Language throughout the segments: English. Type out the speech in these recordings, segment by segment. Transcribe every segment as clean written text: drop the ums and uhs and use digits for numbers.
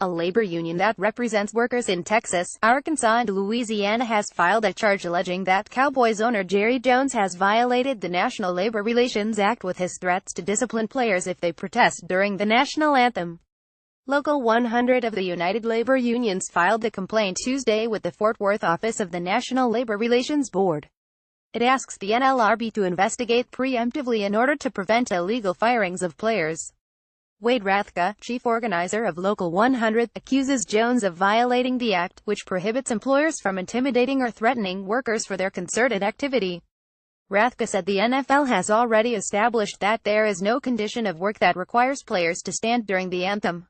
A labor union that represents workers in Texas, Arkansas and Louisiana has filed a charge alleging that Cowboys owner Jerry Jones has violated the National Labor Relations Act with his threats to discipline players if they protest during the national anthem. Local 100 of the United Labor Unions filed the complaint Tuesday with the Fort Worth office of the National Labor Relations Board. It asks the NLRB to investigate preemptively in order to prevent illegal firings of players. Wade Rathke, chief organizer of Local 100, accuses Jones of violating the act, which prohibits employers from intimidating or threatening workers for their concerted activity. Rathke said the NFL has already established that there is no condition of work that requires players to stand during the anthem.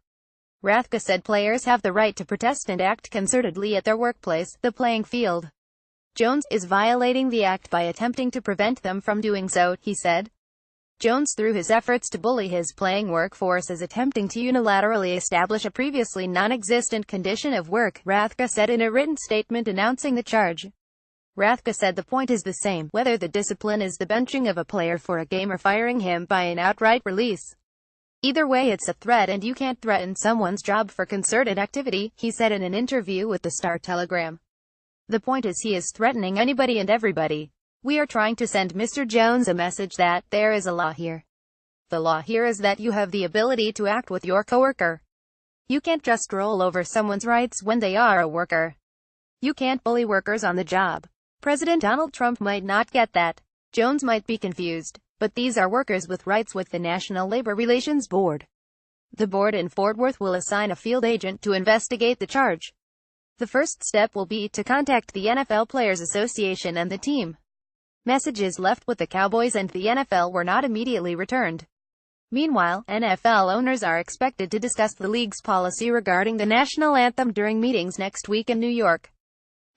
Rathke said players have the right to protest and act concertedly at their workplace, the playing field. Jones is violating the act by attempting to prevent them from doing so, he said. Jones, through his efforts to bully his playing workforce, is attempting to unilaterally establish a previously non-existent condition of work, Rathke said in a written statement announcing the charge. Rathke said the point is the same, whether the discipline is the benching of a player for a game or firing him by an outright release. Either way it's a threat and you can't threaten someone's job for concerted activity, he said in an interview with the Star-Telegram. The point is he is threatening anybody and everybody. We are trying to send Mr. Jones a message that there is a law here. The law here is that you have the ability to act with your coworker. You can't just roll over someone's rights when they are a worker. You can't bully workers on the job. President Donald Trump might not get that. Jones might be confused, but these are workers with rights with the National Labor Relations Board. The board in Fort Worth will assign a field agent to investigate the charge. The first step will be to contact the NFL Players Association and the team. Messages left with the Cowboys and the NFL were not immediately returned. Meanwhile, NFL owners are expected to discuss the league's policy regarding the national anthem during meetings next week in New York.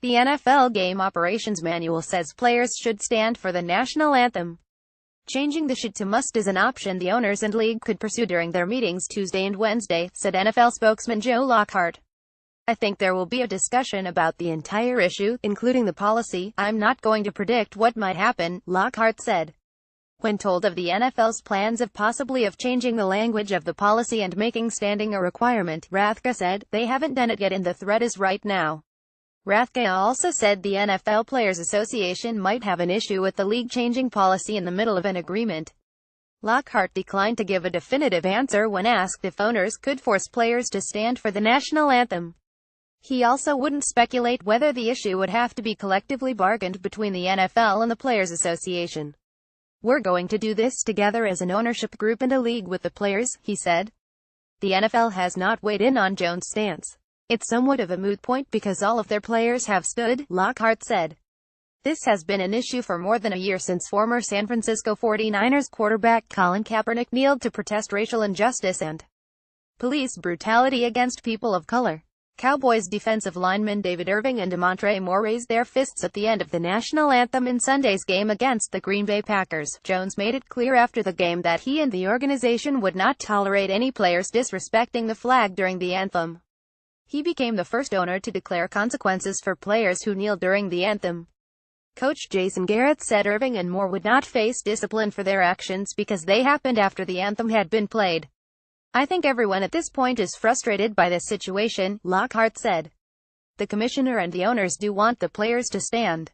The NFL Game Operations Manual says players should stand for the national anthem. Changing the should to must is an option the owners and league could pursue during their meetings Tuesday and Wednesday, said NFL spokesman Joe Lockhart. I think there will be a discussion about the entire issue, including the policy. I'm not going to predict what might happen, Lockhart said. When told of the NFL's plans of changing the language of the policy and making standing a requirement, Rathke said, they haven't done it yet and the threat is right now. Rathke also said the NFL Players Association might have an issue with the league changing policy in the middle of an agreement. Lockhart declined to give a definitive answer when asked if owners could force players to stand for the national anthem. He also wouldn't speculate whether the issue would have to be collectively bargained between the NFL and the Players Association. We're going to do this together as an ownership group and a league with the players, he said. The NFL has not weighed in on Jones' stance. It's somewhat of a moot point because all of their players have stood, Lockhart said. This has been an issue for more than a year since former San Francisco 49ers quarterback Colin Kaepernick kneeled to protest racial injustice and police brutality against people of color. Cowboys defensive linemen David Irving and Demontre Moore raised their fists at the end of the national anthem in Sunday's game against the Green Bay Packers. Jones made it clear after the game that he and the organization would not tolerate any players disrespecting the flag during the anthem. He became the first owner to declare consequences for players who kneel during the anthem. Coach Jason Garrett said Irving and Moore would not face discipline for their actions because they happened after the anthem had been played. I think everyone at this point is frustrated by this situation, Lockhart said. The commissioner and the owners do want the players to stand.